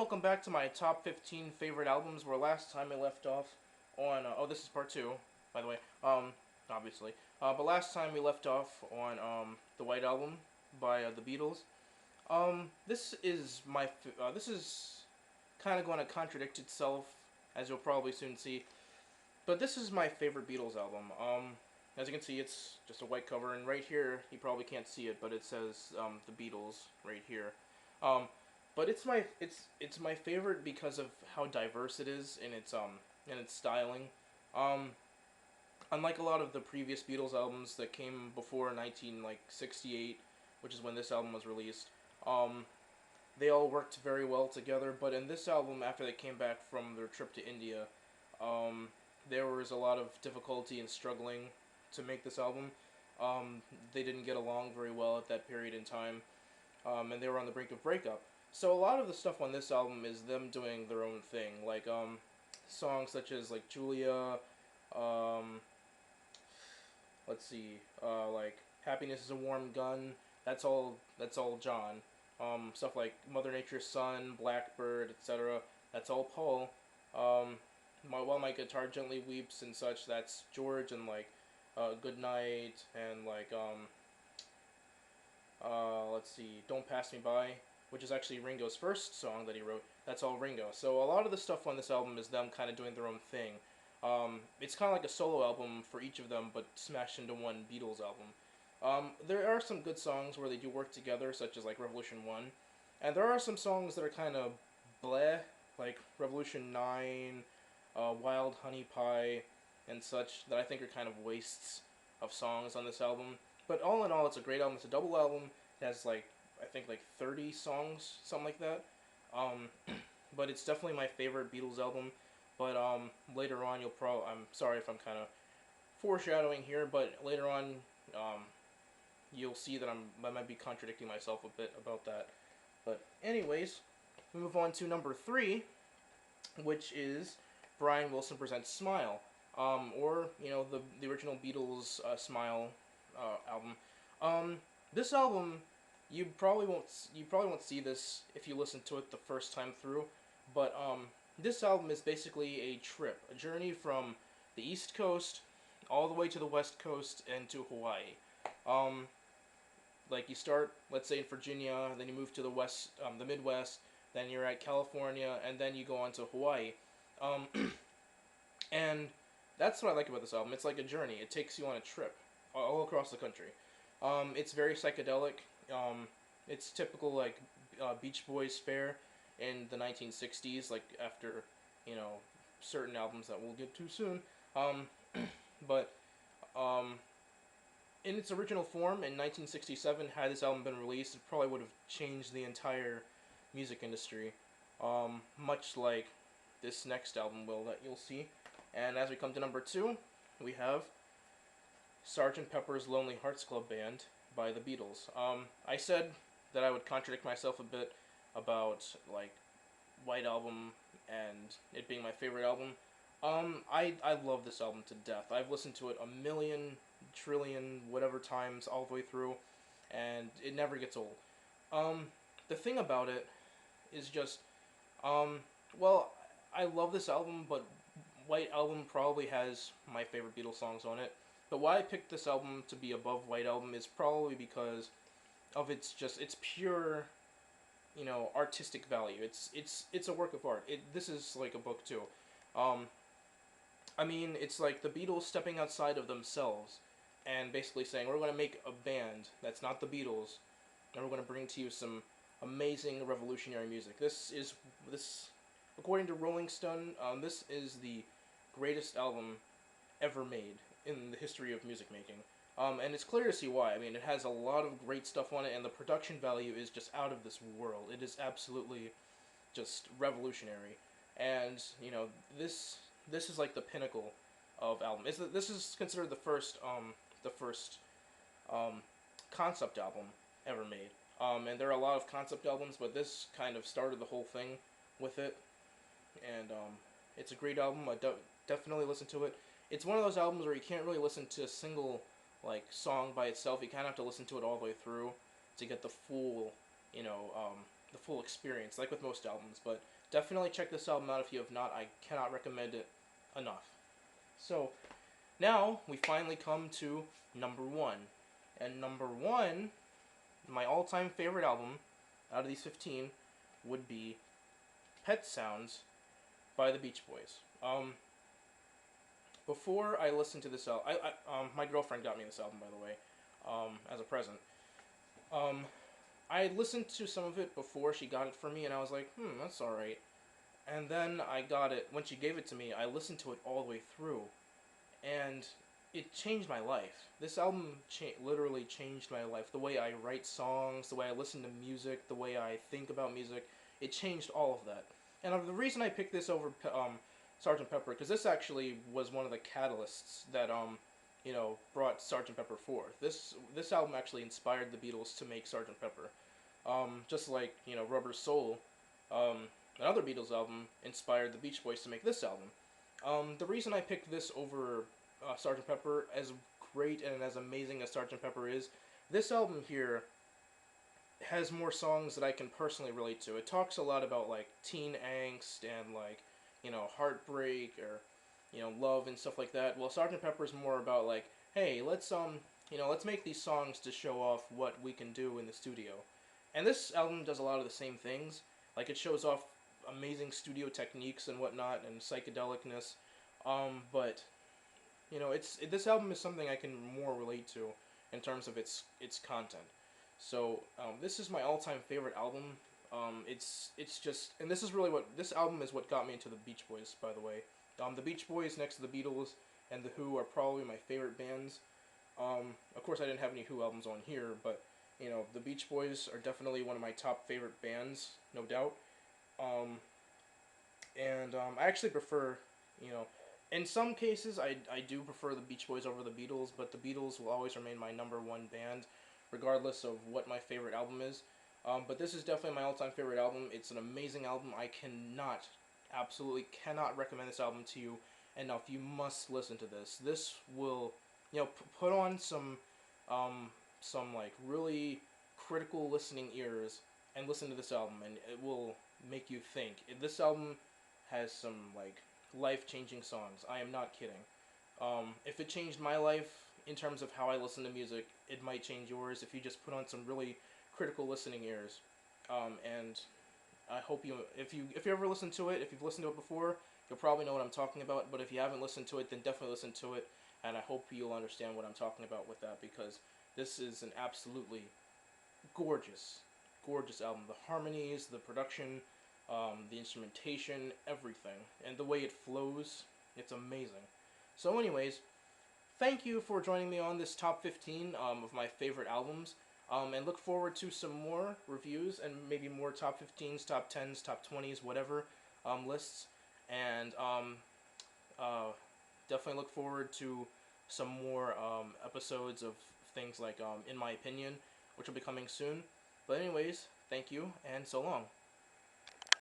welcome back to my top 15 favorite albums. Where last time I left off on oh, this is part two, by the way. Obviously, but last time we left off on the White Album by the Beatles. This is kind of going to contradict itself, as you'll probably soon see. But this is my favorite Beatles album. As you can see, it's just a white cover, and right here, you probably can't see it, but it says the Beatles right here. Um, but it's my favorite because of how diverse it is in its styling. Um, Unlike a lot of the previous Beatles albums that came before 1968, which is when this album was released, um, they all worked very well together. But in this album, after they came back from their trip to India, um, there was a lot of difficulty and struggling to make this album. They didn't get along very well at that period in time, and they were on the brink of breakup. So a lot of the stuff on this album is them doing their own thing, like songs such as like Julia, um, let's see, like Happiness is a Warm Gun. That's all John. Stuff like Mother Nature's Son, Blackbird, etc. That's all Paul. Um, While my guitar gently weeps and such, that's George, and like Good Night, and like let's see, Don't Pass Me By, which is actually Ringo's first song that he wrote. That's all Ringo. So a lot of the stuff on this album is them kind of doing their own thing. It's kind of like a solo album for each of them, but smashed into one Beatles album. There are some good songs where they do work together, such as like Revolution 1. And there are some songs that are kind of bleh, like Revolution 9, Wild Honey Pie, and such, that I think are kind of wastes of songs on this album. But all in all, it's a great album. It's a double album. It has like, I think like 30 songs, something like that. Um, but it's definitely my favorite Beatles album. But later on, I'm sorry if I'm kind of foreshadowing here, but later on, um, you'll see that I might be contradicting myself a bit about that. But anyways, we move on to number three, which is Brian Wilson Presents Smile, or the original Beatles Smile album. This album, you probably won't see this if you listen to it the first time through, but this album is basically a trip, a journey from the East Coast all the way to the West Coast and to Hawaii. Um, like you start, let's say in Virginia, then you move to the Midwest, then you're at California, and then you go on to Hawaii. Um, and that's what I like about this album. It's like a journey. It takes you on a trip all across the country. It's very psychedelic. It's typical like Beach Boys fare in the 1960s, like after you know certain albums that we'll get to soon. Um, but um, in its original form in 1967, had this album been released, it probably would have changed the entire music industry, much like this next album will that you'll see. And as we come to number two, we have Sgt. Pepper's Lonely Hearts Club Band by the Beatles. I said that I would contradict myself a bit about like White Album and it being my favorite album. I love this album to death. I've listened to it a million, trillion, whatever times all the way through, and it never gets old. The thing about it is just, um, well, I love this album, but White Album probably has my favorite Beatles songs on it. But why I picked this album to be above White Album is probably because of its pure, artistic value. It's a work of art. This is like a book too. Um, I mean, it's like the Beatles stepping outside of themselves and basically saying, we're going to make a band that's not the Beatles, and we're going to bring to you some amazing revolutionary music. According to Rolling Stone, this is the greatest album ever made in the history of music making. And it's clear to see why. I mean, it has a lot of great stuff on it, and the production value is just out of this world. It is absolutely just revolutionary. And, this is like the pinnacle of album. This is considered the first um, concept album ever made. And there are a lot of concept albums, but this kind of started the whole thing with it. And it's a great album. Definitely listen to it. It's one of those albums where you can't really listen to a single like song by itself. You kind of have to listen to it all the way through to get the full experience, like with most albums. But Definitely check this album out if you have not. I cannot recommend it enough. So, now we finally come to number one. And number one, my all time favorite album out of these 15 would be Pet Sounds by the Beach Boys. Before I listened to this album, my girlfriend got me this album, by the way, as a present. Um, I had listened to some of it before she got it for me, and I was like, that's alright. And then I got it, when she gave it to me, I listened to it all the way through, and it changed my life. This album literally changed my life. The way I write songs, the way I listen to music, the way I think about music, it changed all of that. And the reason I picked this over Sgt. Pepper, because this actually was one of the catalysts that brought Sgt. Pepper forth. This album actually inspired the Beatles to make Sgt. Pepper. Just like Rubber Soul, another Beatles album inspired the Beach Boys to make this album. The reason I picked this over Sgt. Pepper, as great and as amazing as Sgt. Pepper is, this album here has more songs that I can personally relate to. It talks a lot about like teen angst and like heartbreak or love and stuff like that. Well, Sgt. Pepper's more about like, hey, let's make these songs to show off what we can do in the studio. And this album does a lot of the same things. Like it shows off amazing studio techniques and whatnot and psychedelicness. But this album is something I can more relate to in terms of its content. So this is my all-time favorite album. It's just, and this is really this album is what got me into the Beach Boys, by the way. The Beach Boys next to the Beatles and the Who are probably my favorite bands. Of course, I didn't have any Who albums on here, but the Beach Boys are definitely one of my top favorite bands, no doubt. I actually prefer, in some cases, I do prefer the Beach Boys over the Beatles, but the Beatles will always remain my number one band, regardless of what my favorite album is. But this is definitely my all-time favorite album. It's an amazing album. I absolutely cannot recommend this album to you enough. You must listen to this. This will, put on some like really critical listening ears and listen to this album, and it will make you think. This album has some like life-changing songs. I am not kidding. If it changed my life in terms of how I listen to music, it might change yours if you just put on some really critical listening ears. And I hope if you ever listen to it, if you've listened to it before, you'll probably know what I'm talking about. But if you haven't listened to it, then definitely listen to it. And I hope you'll understand what I'm talking about with that, because this is an absolutely gorgeous, gorgeous album. The harmonies, the production, the instrumentation, everything, and the way it flows, it's amazing. So anyways, thank you for joining me on this top 15 of my favorite albums. And look forward to some more reviews and maybe more top 15s, top 10s, top 20s, whatever lists. And definitely look forward to some more episodes of things like In My Opinion, which will be coming soon. But anyways, thank you, and so long.